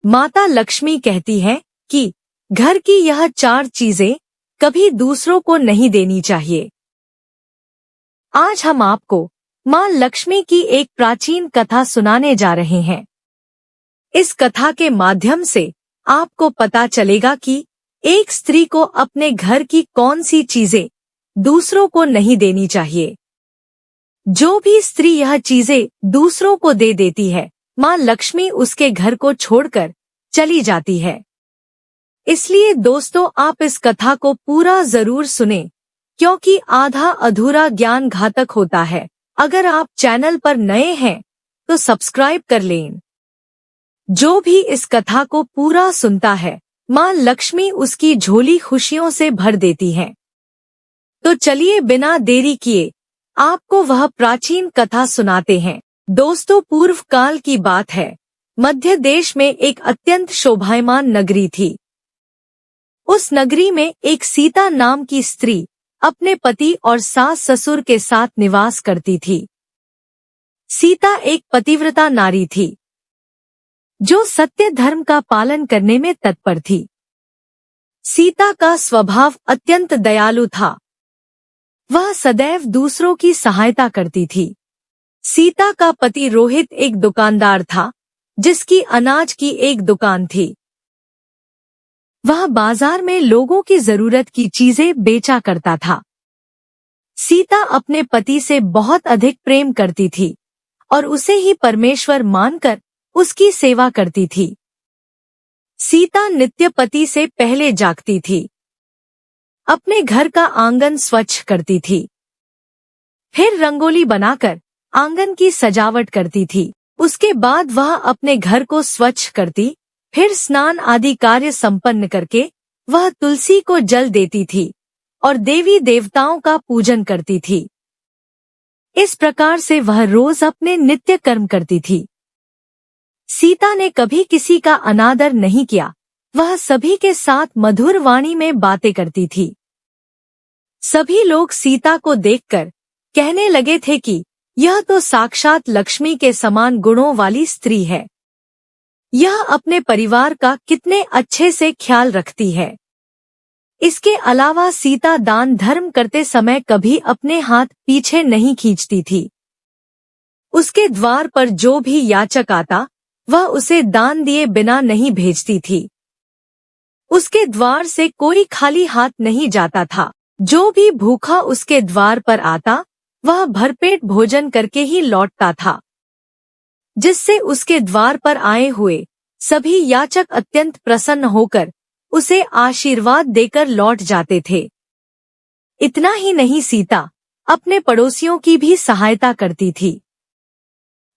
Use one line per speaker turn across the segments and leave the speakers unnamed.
माता लक्ष्मी कहती है कि घर की यह 4 चीजें कभी दूसरों को नहीं देनी चाहिए। आज हम आपको माँ लक्ष्मी की एक प्राचीन कथा सुनाने जा रहे हैं। इस कथा के माध्यम से आपको पता चलेगा कि एक स्त्री को अपने घर की कौन सी चीजें दूसरों को नहीं देनी चाहिए। जो भी स्त्री यह चीजें दूसरों को दे देती है, माँ लक्ष्मी उसके घर को छोड़कर चली जाती है। इसलिए दोस्तों, आप इस कथा को पूरा जरूर सुनें, क्योंकि आधा अधूरा ज्ञान घातक होता है। अगर आप चैनल पर नए हैं तो सब्सक्राइब कर लें। जो भी इस कथा को पूरा सुनता है, माँ लक्ष्मी उसकी झोली खुशियों से भर देती है। तो चलिए बिना देरी किए आपको वह प्राचीन कथा सुनाते हैं। दोस्तों, पूर्व काल की बात है। मध्य देश में एक अत्यंत शोभायमान नगरी थी। उस नगरी में एक सीता नाम की स्त्री अपने पति और सास ससुर के साथ निवास करती थी। सीता एक पतिव्रता नारी थी, जो सत्य धर्म का पालन करने में तत्पर थी। सीता का स्वभाव अत्यंत दयालु था। वह सदैव दूसरों की सहायता करती थी। सीता का पति रोहित एक दुकानदार था, जिसकी अनाज की एक दुकान थी। वह बाजार में लोगों की जरूरत की चीजें बेचा करता था। सीता अपने पति से बहुत अधिक प्रेम करती थी और उसे ही परमेश्वर मानकर उसकी सेवा करती थी। सीता नित्य पति से पहले जागती थी, अपने घर का आंगन स्वच्छ करती थी, फिर रंगोली बनाकर आंगन की सजावट करती थी। उसके बाद वह अपने घर को स्वच्छ करती, फिर स्नान आदि कार्य संपन्न करके वह तुलसी को जल देती थी और देवी देवताओं का पूजन करती थी। इस प्रकार से वह रोज अपने नित्य कर्म करती थी। सीता ने कभी किसी का अनादर नहीं किया। वह सभी के साथ मधुर वाणी में बातें करती थी। सभी लोग सीता को देखकर कहने लगे थे कि यह तो साक्षात लक्ष्मी के समान गुणों वाली स्त्री है। यह अपने परिवार का कितने अच्छे से ख्याल रखती है। इसके अलावा सीता दान धर्म करते समय कभी अपने हाथ पीछे नहीं खींचती थी। उसके द्वार पर जो भी याचक आता, वह उसे दान दिए बिना नहीं भेजती थी। उसके द्वार से कोई खाली हाथ नहीं जाता था। जो भी भूखा उसके द्वार पर आता, वह भरपेट भोजन करके ही लौटता था, जिससे उसके द्वार पर आए हुए सभी याचक अत्यंत प्रसन्न होकर उसे आशीर्वाद देकर लौट जाते थे। इतना ही नहीं, सीता अपने पड़ोसियों की भी सहायता करती थी।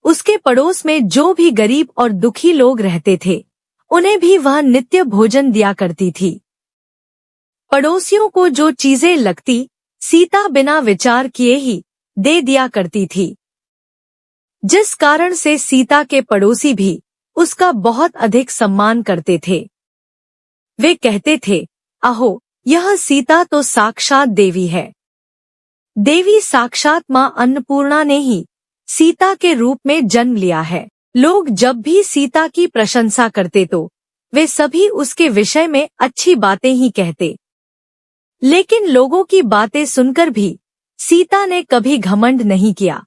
उसके पड़ोस में जो भी गरीब और दुखी लोग रहते थे, उन्हें भी वह नित्य भोजन दिया करती थी। पड़ोसियों को जो चीजें लगती, सीता बिना विचार किए ही दे दिया करती थी, जिस कारण से सीता के पड़ोसी भी उसका बहुत अधिक सम्मान करते थे। वे कहते थे, अहो, यह सीता तो साक्षात देवी है। देवी साक्षात माँ अन्नपूर्णा ने ही सीता के रूप में जन्म लिया है। लोग जब भी सीता की प्रशंसा करते तो वे सभी उसके विषय में अच्छी बातें ही कहते। लेकिन लोगों की बातें सुनकर भी सीता ने कभी घमंड नहीं किया।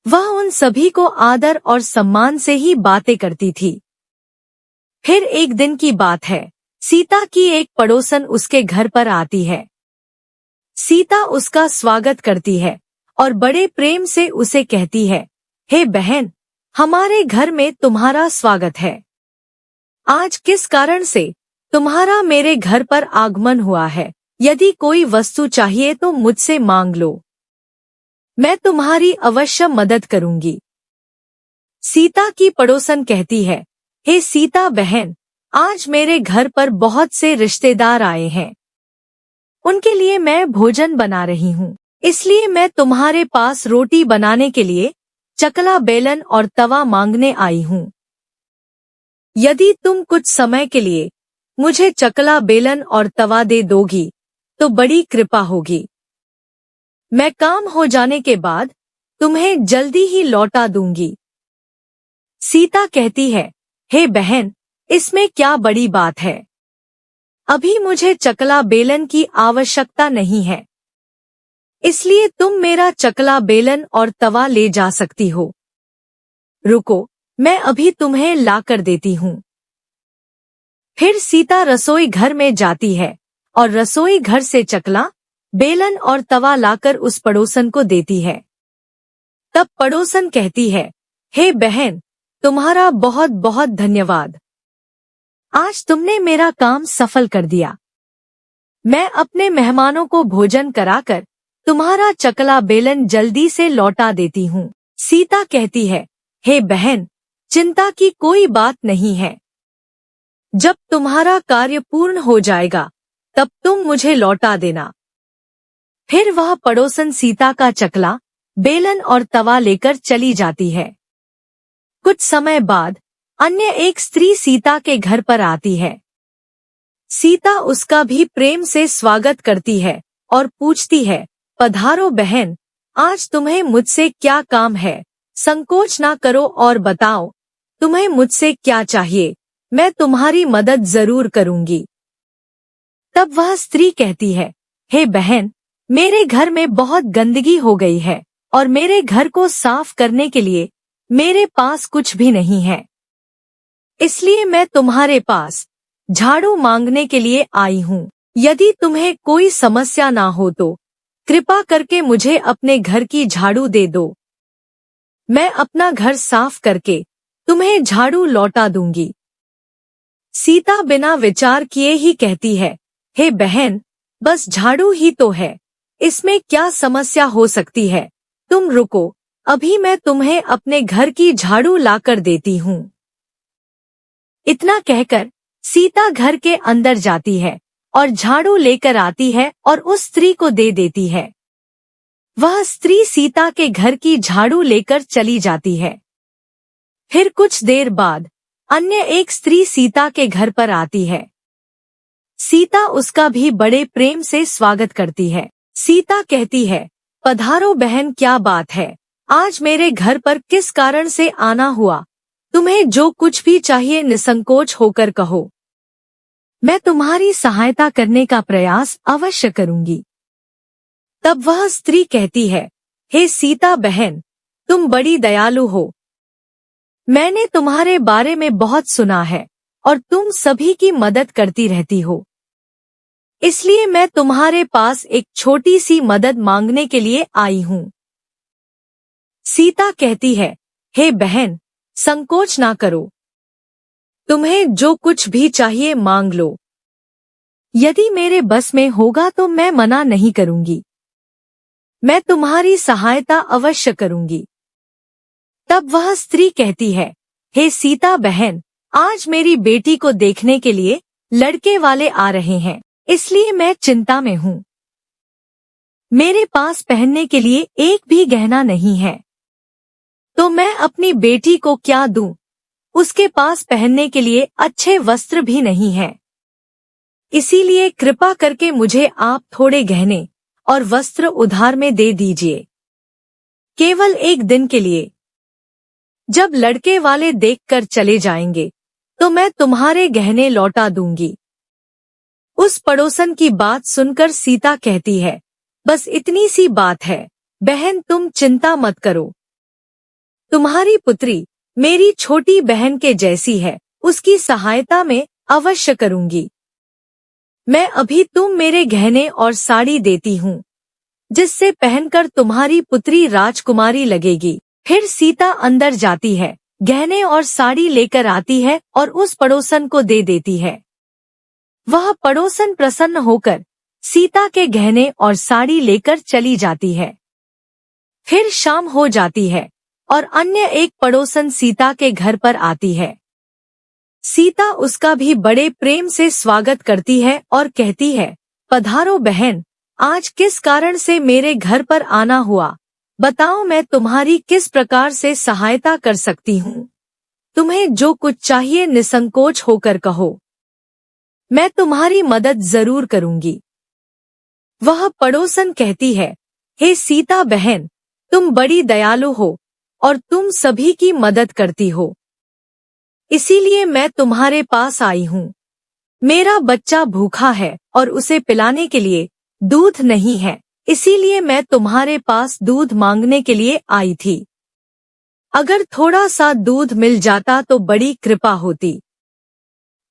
वह उन सभी को आदर और सम्मान से ही बातें करती थी। फिर एक दिन की बात है, सीता की एक पड़ोसन उसके घर पर आती है। सीता उसका स्वागत करती है और बड़े प्रेम से उसे कहती है, हे बहन, हमारे घर में तुम्हारा स्वागत है। आज किस कारण से तुम्हारा मेरे घर पर आगमन हुआ है? यदि कोई वस्तु चाहिए तो मुझसे मांग लो, मैं तुम्हारी अवश्य मदद करूंगी। सीता की पड़ोसन कहती है, हे सीता बहन, आज मेरे घर पर बहुत से रिश्तेदार आए हैं। उनके लिए मैं भोजन बना रही हूँ, इसलिए मैं तुम्हारे पास रोटी बनाने के लिए चकला बेलन और तवा मांगने आई हूँ। यदि तुम कुछ समय के लिए मुझे चकला बेलन और तवा दे दोगी तो बड़ी कृपा होगी। मैं काम हो जाने के बाद तुम्हें जल्दी ही लौटा दूंगी। सीता कहती है, हे बहन, इसमें क्या बड़ी बात है? अभी मुझे चकला बेलन की आवश्यकता नहीं है, इसलिए तुम मेरा चकला बेलन और तवा ले जा सकती हो। रुको, मैं अभी तुम्हें लाकर देती हूँ। फिर सीता रसोई घर में जाती है और रसोई घर से चकला, बेलन और तवा लाकर उस पड़ोसन को देती है। तब पड़ोसन कहती है, हे बहन, तुम्हारा बहुत बहुत धन्यवाद। आज तुमने मेरा काम सफल कर दिया। मैं अपने मेहमानों को भोजन कराकर तुम्हारा चकला बेलन जल्दी से लौटा देती हूँ। सीता कहती है, हे बहन, चिंता की कोई बात नहीं है। जब तुम्हारा कार्य पूर्ण हो जाएगा तब तुम मुझे लौटा देना। फिर वह पड़ोसन सीता का चकला, बेलन और तवा लेकर चली जाती है। कुछ समय बाद अन्य एक स्त्री सीता के घर पर आती है। सीता उसका भी प्रेम से स्वागत करती है और पूछती है, पधारो बहन, आज तुम्हें मुझसे क्या काम है? संकोच ना करो और बताओ, तुम्हें मुझसे क्या चाहिए? मैं तुम्हारी मदद जरूर करूंगी। तब वह स्त्री कहती है, हे बहन, मेरे घर में बहुत गंदगी हो गई है और मेरे घर को साफ करने के लिए मेरे पास कुछ भी नहीं है। इसलिए मैं तुम्हारे पास झाड़ू मांगने के लिए आई हूँ। यदि तुम्हें कोई समस्या ना हो तो कृपा करके मुझे अपने घर की झाड़ू दे दो। मैं अपना घर साफ करके तुम्हें झाड़ू लौटा दूंगी। सीता बिना विचार किए ही कहती है, हे बहन, बस झाड़ू ही तो है, इसमें क्या समस्या हो सकती है? तुम रुको, अभी मैं तुम्हें अपने घर की झाड़ू लाकर देती हूँ। इतना कहकर सीता घर के अंदर जाती है और झाड़ू लेकर आती है और उस स्त्री को दे देती है। वह स्त्री सीता के घर की झाड़ू लेकर चली जाती है। फिर कुछ देर बाद अन्य एक स्त्री सीता के घर पर आती है। सीता उसका भी बड़े प्रेम से स्वागत करती है। सीता कहती है, पधारो बहन, क्या बात है? आज मेरे घर पर किस कारण से आना हुआ? तुम्हें जो कुछ भी चाहिए निसंकोच होकर कहो। मैं तुम्हारी सहायता करने का प्रयास अवश्य करूंगी। तब वह स्त्री कहती है, हे सीता बहन, तुम बड़ी दयालु हो। मैंने तुम्हारे बारे में बहुत सुना है और तुम सभी की मदद करती रहती हो। इसलिए मैं तुम्हारे पास एक छोटी सी मदद मांगने के लिए आई हूँ। सीता कहती है, हे बहन, संकोच ना करो। तुम्हें जो कुछ भी चाहिए मांग लो। यदि मेरे बस में होगा तो मैं मना नहीं करूंगी। मैं तुम्हारी सहायता अवश्य करूंगी। तब वह स्त्री कहती है, हे सीता बहन, आज मेरी बेटी को देखने के लिए लड़के वाले आ रहे हैं, इसलिए मैं चिंता में हूँ। मेरे पास पहनने के लिए एक भी गहना नहीं है, तो मैं अपनी बेटी को क्या दूं? उसके पास पहनने के लिए अच्छे वस्त्र भी नहीं है। इसीलिए कृपा करके मुझे आप थोड़े गहने और वस्त्र उधार में दे दीजिए, केवल एक दिन के लिए। जब लड़के वाले देखकर चले जाएंगे तो मैं तुम्हारे गहने लौटा दूंगी। उस पड़ोसन की बात सुनकर सीता कहती है, बस इतनी सी बात है बहन, तुम चिंता मत करो। तुम्हारी पुत्री मेरी छोटी बहन के जैसी है, उसकी सहायता में अवश्य करूंगी। मैं अभी तुम मेरे गहने और साड़ी देती हूँ, जिससे पहनकर तुम्हारी पुत्री राजकुमारी लगेगी। फिर सीता अंदर जाती है, गहने और साड़ी लेकर आती है और उस पड़ोसन को दे देती है। वह पड़ोसन प्रसन्न होकर सीता के गहने और साड़ी लेकर चली जाती है। फिर शाम हो जाती है और अन्य एक पड़ोसन सीता के घर पर आती है। सीता उसका भी बड़े प्रेम से स्वागत करती है और कहती है, पधारो बहन, आज किस कारण से मेरे घर पर आना हुआ? बताओ, मैं तुम्हारी किस प्रकार से सहायता कर सकती हूँ? तुम्हें जो कुछ चाहिए निसंकोच होकर कहो, मैं तुम्हारी मदद जरूर करूंगी। वह पड़ोसन कहती है, हे सीता बहन, तुम बड़ी दयालु हो और तुम सभी की मदद करती हो। इसीलिए मैं तुम्हारे पास आई हूँ। मेरा बच्चा भूखा है और उसे पिलाने के लिए दूध नहीं है, इसीलिए मैं तुम्हारे पास दूध मांगने के लिए आई थी। अगर थोड़ा सा दूध मिल जाता तो बड़ी कृपा होती।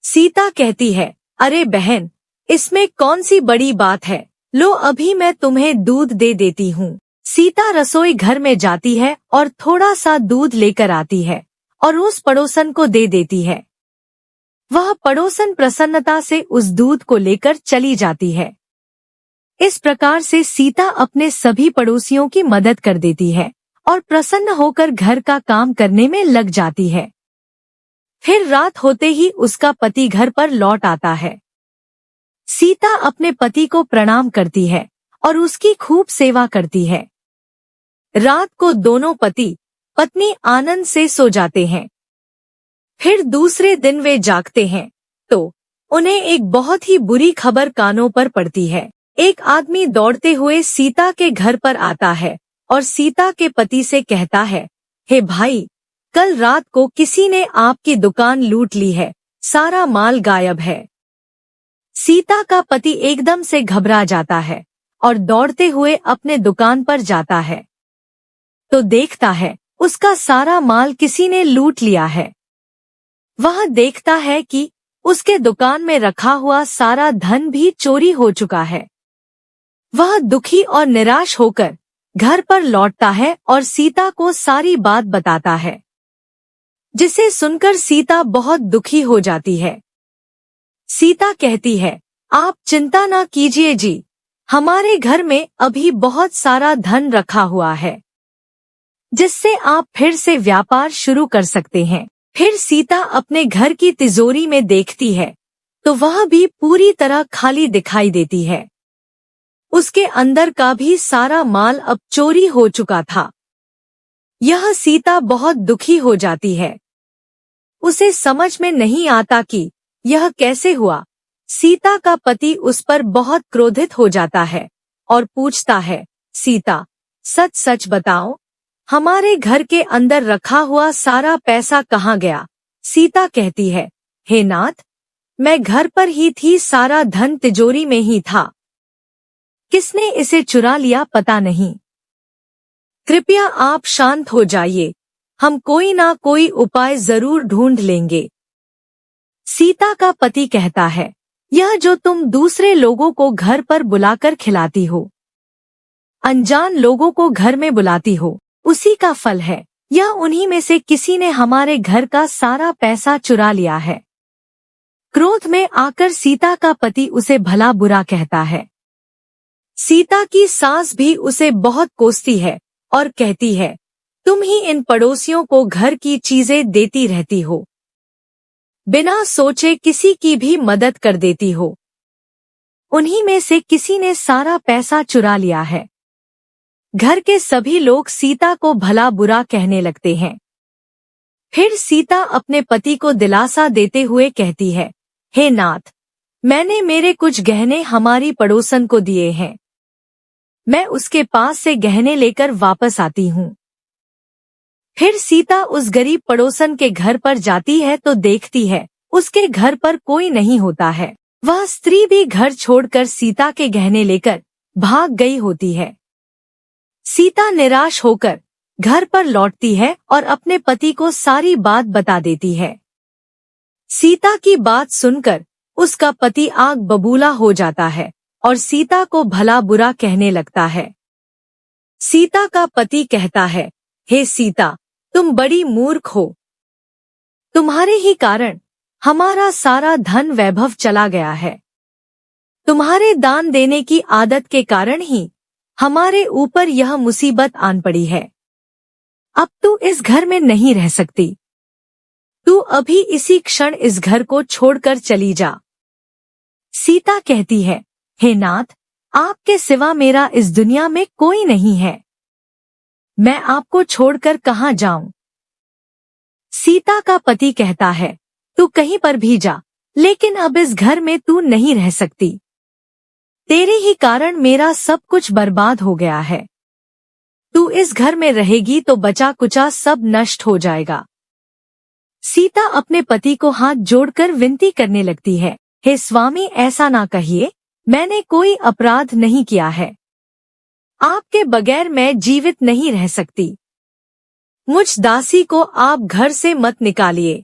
सीता कहती है, अरे बहन, इसमें कौन सी बड़ी बात है, लो अभी मैं तुम्हें दूध दे देती हूँ। सीता रसोई घर में जाती है और थोड़ा सा दूध लेकर आती है और उस पड़ोसन को दे देती है। वह पड़ोसन प्रसन्नता से उस दूध को लेकर चली जाती है। इस प्रकार से सीता अपने सभी पड़ोसियों की मदद कर देती है और प्रसन्न होकर घर का काम करने में लग जाती है। फिर रात होते ही उसका पति घर पर लौट आता है। सीता अपने पति को प्रणाम करती है और उसकी खूब सेवा करती है। रात को दोनों पति पत्नी आनंद से सो जाते हैं। फिर दूसरे दिन वे जागते हैं तो उन्हें एक बहुत ही बुरी खबर कानों पर पड़ती है। एक आदमी दौड़ते हुए सीता के घर पर आता है और सीता के पति से कहता है, हे भाई, कल रात को किसी ने आपकी दुकान लूट ली है, सारा माल गायब है। सीता का पति एकदम से घबरा जाता है और दौड़ते हुए अपने दुकान पर जाता है तो देखता है उसका सारा माल किसी ने लूट लिया है। वह देखता है कि उसके दुकान में रखा हुआ सारा धन भी चोरी हो चुका है। वह दुखी और निराश होकर घर पर लौटता है और सीता को सारी बात बताता है, जिसे सुनकर सीता बहुत दुखी हो जाती है। सीता कहती है, आप चिंता ना कीजिए जी, हमारे घर में अभी बहुत सारा धन रखा हुआ है, जिससे आप फिर से व्यापार शुरू कर सकते हैं। फिर सीता अपने घर की तिजोरी में देखती है तो वह भी पूरी तरह खाली दिखाई देती है। उसके अंदर का भी सारा माल अब चोरी हो चुका था। यह सीता बहुत दुखी हो जाती है। उसे समझ में नहीं आता कि यह कैसे हुआ। सीता का पति उस पर बहुत क्रोधित हो जाता है और पूछता है, सीता, सच सच बताओ, हमारे घर के अंदर रखा हुआ सारा पैसा कहाँ गया? सीता कहती है, हे नाथ, मैं घर पर ही थी, सारा धन तिजोरी में ही था, किसने इसे चुरा लिया पता नहीं। कृपया आप शांत हो जाइए, हम कोई ना कोई उपाय जरूर ढूंढ लेंगे। सीता का पति कहता है, यह जो तुम दूसरे लोगों को घर पर बुलाकर खिलाती हो, अनजान लोगों को घर में बुलाती हो, उसी का फल है। यह उन्हीं में से किसी ने हमारे घर का सारा पैसा चुरा लिया है। क्रोध में आकर सीता का पति उसे भला बुरा कहता है। सीता की सास भी उसे बहुत कोसती है और कहती है, तुम ही इन पड़ोसियों को घर की चीजें देती रहती हो, बिना सोचे किसी की भी मदद कर देती हो। उन्हीं में से किसी ने सारा पैसा चुरा लिया है। घर के सभी लोग सीता को भला बुरा कहने लगते हैं। फिर सीता अपने पति को दिलासा देते हुए कहती है, हे नाथ, मैंने मेरे कुछ गहने हमारी पड़ोसन को दिए हैं, मैं उसके पास से गहने लेकर वापस आती हूँ। फिर सीता उस गरीब पड़ोसन के घर पर जाती है तो देखती है उसके घर पर कोई नहीं होता है। वह स्त्री भी घर छोड़कर सीता के गहने लेकर भाग गई होती है। सीता निराश होकर घर पर लौटती है और अपने पति को सारी बात बता देती है। सीता की बात सुनकर उसका पति आग बबूला हो जाता है और सीता को भला बुरा कहने लगता है। सीता का पति कहता है, हे सीता, तुम बड़ी मूर्ख हो, तुम्हारे ही कारण हमारा सारा धन वैभव चला गया है। तुम्हारे दान देने की आदत के कारण ही हमारे ऊपर यह मुसीबत आन पड़ी है। अब तू इस घर में नहीं रह सकती, तू अभी इसी क्षण इस घर को छोड़कर चली जा। सीता कहती है, हे नाथ, आपके सिवा मेरा इस दुनिया में कोई नहीं है, मैं आपको छोड़कर कहाँ जाऊं। सीता का पति कहता है, तू कहीं पर भी जा, लेकिन अब इस घर में तू नहीं रह सकती। तेरे ही कारण मेरा सब कुछ बर्बाद हो गया है। तू इस घर में रहेगी तो बचा कुचा सब नष्ट हो जाएगा। सीता अपने पति को हाथ जोड़कर विनती करने लगती है, हे स्वामी, ऐसा ना कहिए, मैंने कोई अपराध नहीं किया है। आपके बगैर मैं जीवित नहीं रह सकती। मुझ दासी को आप घर से मत निकालिए।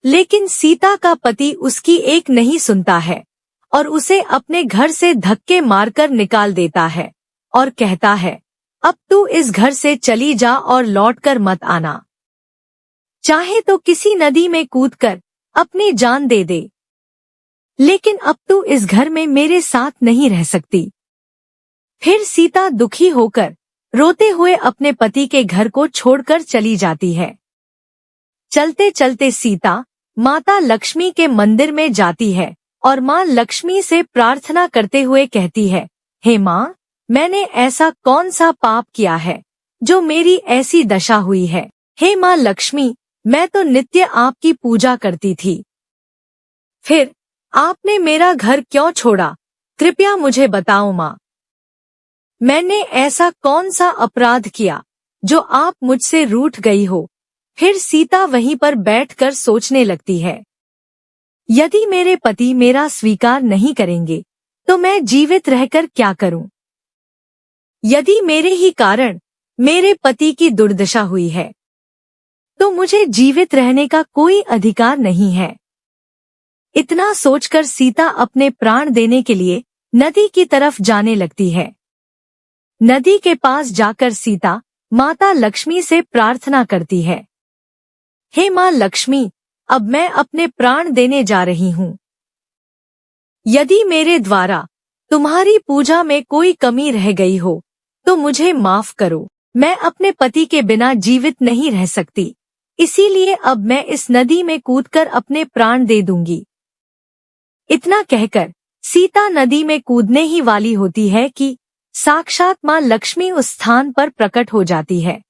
लेकिन सीता का पति उसकी एक नहीं सुनता है और उसे अपने घर से धक्के मारकर निकाल देता है और कहता है, अब तू इस घर से चली जा और लौटकर मत आना। चाहे तो किसी नदी में कूदकर अपनी जान दे दे, लेकिन अब तू इस घर में मेरे साथ नहीं रह सकती। फिर सीता दुखी होकर रोते हुए अपने पति के घर को छोड़कर चली जाती है। चलते चलते सीता माता लक्ष्मी के मंदिर में जाती है और माँ लक्ष्मी से प्रार्थना करते हुए कहती है, हे माँ, मैंने ऐसा कौन सा पाप किया है जो मेरी ऐसी दशा हुई है। हे माँ लक्ष्मी, मैं तो नित्य आपकी पूजा करती थी, फिर आपने मेरा घर क्यों छोड़ा? कृपया मुझे बताओ माँ। मैंने ऐसा कौन सा अपराध किया जो आप मुझसे रूठ गई हो? फिर सीता वहीं पर बैठकर सोचने लगती है, यदि मेरे पति मेरा स्वीकार नहीं करेंगे तो मैं जीवित रहकर क्या करूं? यदि मेरे ही कारण मेरे पति की दुर्दशा हुई है तो मुझे जीवित रहने का कोई अधिकार नहीं है। इतना सोचकर सीता अपने प्राण देने के लिए नदी की तरफ जाने लगती है। नदी के पास जाकर सीता माता लक्ष्मी से प्रार्थना करती है, हे माँ लक्ष्मी, अब मैं अपने प्राण देने जा रही हूँ। यदि मेरे द्वारा तुम्हारी पूजा में कोई कमी रह गई हो तो मुझे माफ करो। मैं अपने पति के बिना जीवित नहीं रह सकती, इसीलिए अब मैं इस नदी में कूदकर अपने प्राण दे दूंगी। इतना कहकर सीता नदी में कूदने ही वाली होती है कि साक्षात माँ लक्ष्मी उस स्थान पर प्रकट हो जाती है।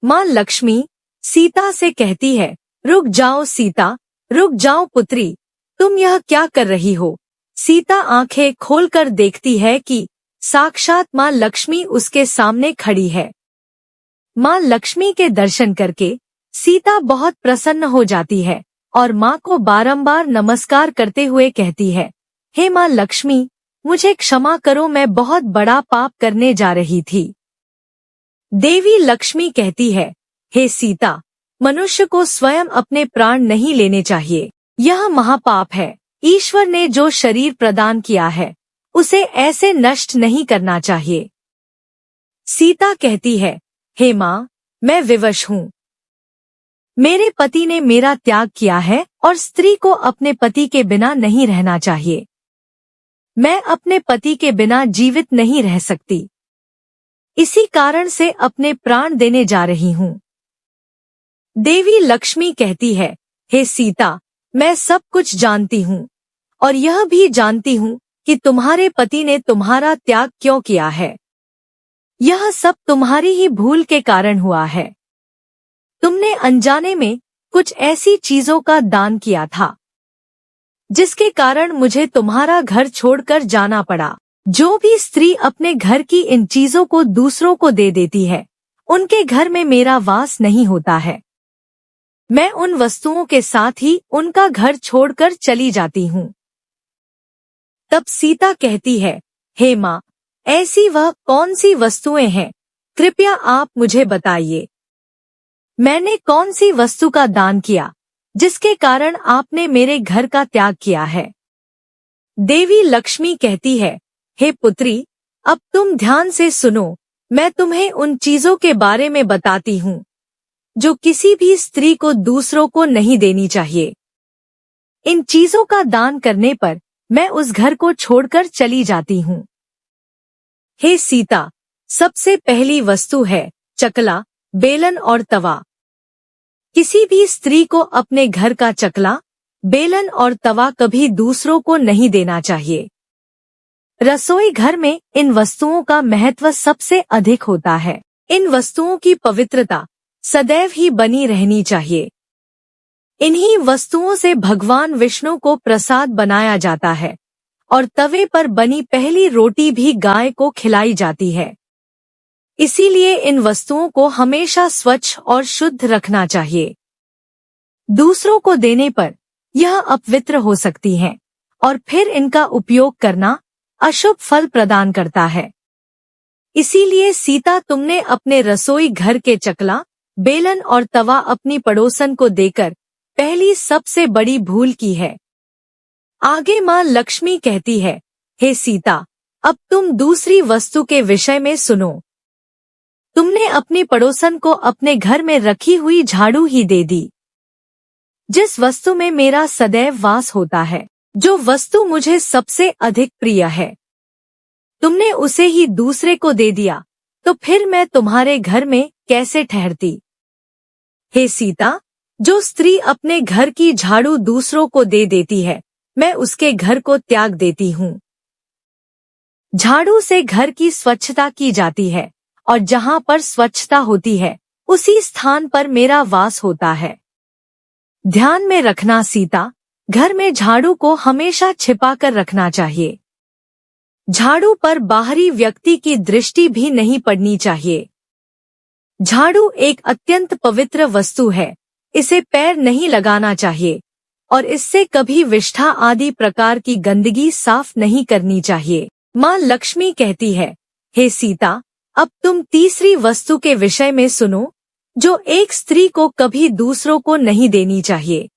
माँ लक्ष्मी सीता से कहती है, रुक जाओ सीता, रुक जाओ पुत्री, तुम यह क्या कर रही हो? सीता आंखें खोलकर देखती है कि साक्षात माँ लक्ष्मी उसके सामने खड़ी है। माँ लक्ष्मी के दर्शन करके सीता बहुत प्रसन्न हो जाती है और माँ को बारंबार नमस्कार करते हुए कहती है, हे माँ लक्ष्मी, मुझे क्षमा करो, मैं बहुत बड़ा पाप करने जा रही थी। देवी लक्ष्मी कहती है, हे सीता, मनुष्य को स्वयं अपने प्राण नहीं लेने चाहिए, यह महापाप है। ईश्वर ने जो शरीर प्रदान किया है उसे ऐसे नष्ट नहीं करना चाहिए। सीता कहती है, हे माँ, मैं विवश हूँ। मेरे पति ने मेरा त्याग किया है और स्त्री को अपने पति के बिना नहीं रहना चाहिए। मैं अपने पति के बिना जीवित नहीं रह सकती, इसी कारण से अपने प्राण देने जा रही हूँ। देवी लक्ष्मी कहती है, हे सीता, मैं सब कुछ जानती हूँ और यह भी जानती हूँ कि तुम्हारे पति ने तुम्हारा त्याग क्यों किया है। यह सब तुम्हारी ही भूल के कारण हुआ है। तुमने अनजाने में कुछ ऐसी चीजों का दान किया था जिसके कारण मुझे तुम्हारा घर छोड़कर जाना पड़ा। जो भी स्त्री अपने घर की इन चीजों को दूसरों को दे देती है, उनके घर में मेरा वास नहीं होता है। मैं उन वस्तुओं के साथ ही उनका घर छोड़कर चली जाती हूँ। तब सीता कहती है, हे माँ, ऐसी वह कौन सी वस्तुएं हैं? कृपया आप मुझे बताइए। मैंने कौन सी वस्तु का दान किया जिसके कारण आपने मेरे घर का त्याग किया है? देवी लक्ष्मी कहती है, हे पुत्री, अब तुम ध्यान से सुनो, मैं तुम्हें उन चीजों के बारे में बताती हूँ जो किसी भी स्त्री को दूसरों को नहीं देनी चाहिए। इन चीजों का दान करने पर मैं उस घर को छोड़कर चली जाती हूँ। हे सीता, सबसे पहली वस्तु है चकला, बेलन और तवा। किसी भी स्त्री को अपने घर का चकला, बेलन और तवा कभी दूसरों को नहीं देना चाहिए। रसोई घर में इन वस्तुओं का महत्व सबसे अधिक होता है। इन वस्तुओं की पवित्रता सदैव ही बनी रहनी चाहिए। इन्हीं वस्तुओं से भगवान विष्णु को प्रसाद बनाया जाता है और तवे पर बनी पहली रोटी भी गाय को खिलाई जाती है। इसीलिए इन वस्तुओं को हमेशा स्वच्छ और शुद्ध रखना चाहिए। दूसरों को देने पर यह अपवित्र हो सकती हैं और फिर इनका उपयोग करना अशुभ फल प्रदान करता है। इसीलिए सीता, तुमने अपने रसोई घर के चकला, बेलन और तवा अपनी पड़ोसन को देकर पहली सबसे बड़ी भूल की है। आगे माँ लक्ष्मी कहती है, हे सीता, अब तुम दूसरी वस्तु के विषय में सुनो। तुमने अपनी पड़ोसन को अपने घर में रखी हुई झाड़ू ही दे दी, जिस वस्तु में मेरा सदैव वास होता है, जो वस्तु मुझे सबसे अधिक प्रिय है। तुमने उसे ही दूसरे को दे दिया, तो फिर मैं तुम्हारे घर में कैसे ठहरती? हे सीता, जो स्त्री अपने घर की झाड़ू दूसरों को दे देती है, मैं उसके घर को त्याग देती हूँ। झाड़ू से घर की स्वच्छता की जाती है और जहाँ पर स्वच्छता होती है उसी स्थान पर मेरा वास होता है। ध्यान में रखना सीता, घर में झाड़ू को हमेशा छिपा कर रखना चाहिए। झाड़ू पर बाहरी व्यक्ति की दृष्टि भी नहीं पड़नी चाहिए। झाड़ू एक अत्यंत पवित्र वस्तु है, इसे पैर नहीं लगाना चाहिए और इससे कभी विष्ठा आदि प्रकार की गंदगी साफ नहीं करनी चाहिए। माँ लक्ष्मी कहती है, हे सीता, अब तुम तीसरी वस्तु के विषय में सुनो, जो एक स्त्री को कभी दूसरों को नहीं देनी चाहिए।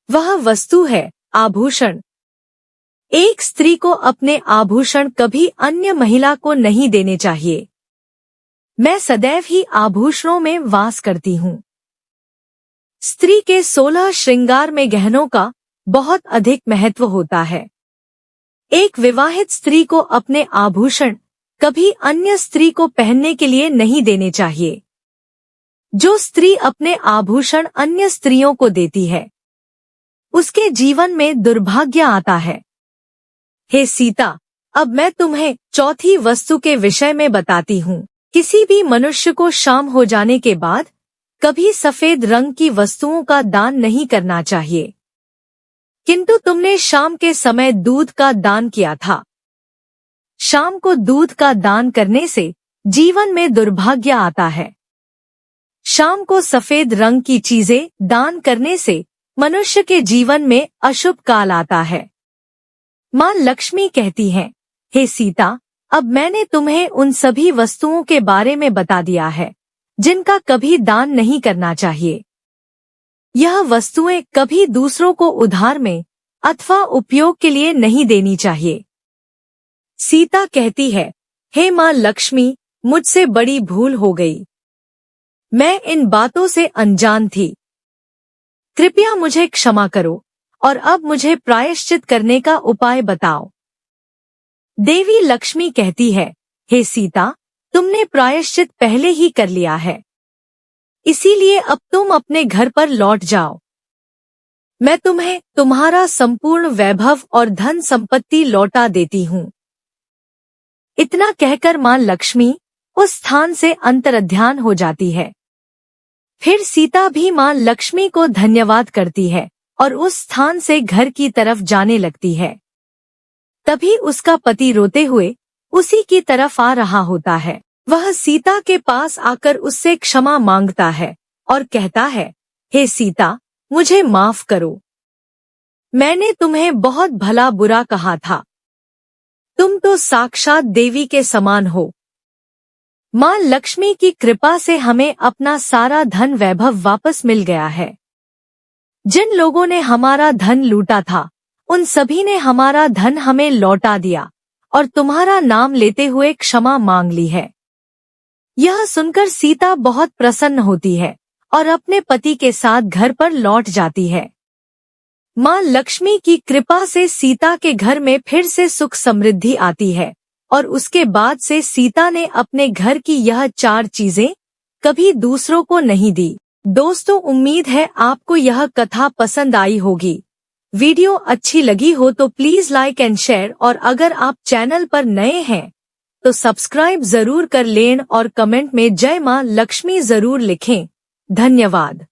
वह वस्तु है आभूषण। एक स्त्री को अपने आभूषण कभी अन्य महिला को नहीं देने चाहिए। मैं सदैव ही आभूषणों में वास करती हूँ। स्त्री के 16 श्रृंगार में गहनों का बहुत अधिक महत्व होता है। एक विवाहित स्त्री को अपने आभूषण कभी अन्य स्त्री को पहनने के लिए नहीं देने चाहिए। जो स्त्री अपने आभूषण अन्य स्त्रियों को देती है, उसके जीवन में दुर्भाग्य आता है। हे सीता, अब मैं तुम्हें चौथी वस्तु के विषय में बताती हूँ। किसी भी मनुष्य को शाम हो जाने के बाद कभी सफेद रंग की वस्तुओं का दान नहीं करना चाहिए, किंतु तुमने शाम के समय दूध का दान किया था। शाम को दूध का दान करने से जीवन में दुर्भाग्य आता है। शाम को सफेद रंग की चीजें दान करने से मनुष्य के जीवन में अशुभ काल आता है। माँ लक्ष्मी कहती हैं, हे सीता, अब मैंने तुम्हें उन सभी वस्तुओं के बारे में बता दिया है जिनका कभी दान नहीं करना चाहिए। यह वस्तुएं कभी दूसरों को उधार में अथवा उपयोग के लिए नहीं देनी चाहिए। सीता कहती है, हे माँ लक्ष्मी, मुझसे बड़ी भूल हो गई। मैं इन बातों से अनजान थी। कृपया मुझे क्षमा करो और अब मुझे प्रायश्चित करने का उपाय बताओ। देवी लक्ष्मी कहती है, हे सीता, तुमने प्रायश्चित पहले ही कर लिया है, इसीलिए अब तुम अपने घर पर लौट जाओ। मैं तुम्हें तुम्हारा संपूर्ण वैभव और धन संपत्ति लौटा देती हूँ। इतना कहकर माँ लक्ष्मी उस स्थान से अंतर्ध्यान हो जाती है। फिर सीता भी माँ लक्ष्मी को धन्यवाद करती है और उस स्थान से घर की तरफ जाने लगती है। तभी उसका पति रोते हुए उसी की तरफ आ रहा होता है। वह सीता के पास आकर उससे क्षमा मांगता है और कहता है, हे सीता, मुझे माफ करो। मैंने तुम्हें बहुत भला बुरा कहा था। तुम तो साक्षात देवी के समान हो। माँ लक्ष्मी की कृपा से हमें अपना सारा धन वैभव वापस मिल गया है। जिन लोगों ने हमारा धन लूटा था, उन सभी ने हमारा धन हमें लौटा दिया और तुम्हारा नाम लेते हुए क्षमा मांग ली है। यह सुनकर सीता बहुत प्रसन्न होती है और अपने पति के साथ घर पर लौट जाती है। माँ लक्ष्मी की कृपा से सीता के घर में फिर से सुख समृद्धि आती है और उसके बाद से सीता ने अपने घर की यह 4 चीजें कभी दूसरों को नहीं दी। दोस्तों, उम्मीद है आपको यह कथा पसंद आई होगी। वीडियो अच्छी लगी हो तो प्लीज लाइक एंड शेयर, और अगर आप चैनल पर नए हैं तो सब्सक्राइब जरूर कर लें और कमेंट में जय माँ लक्ष्मी जरूर लिखें। धन्यवाद।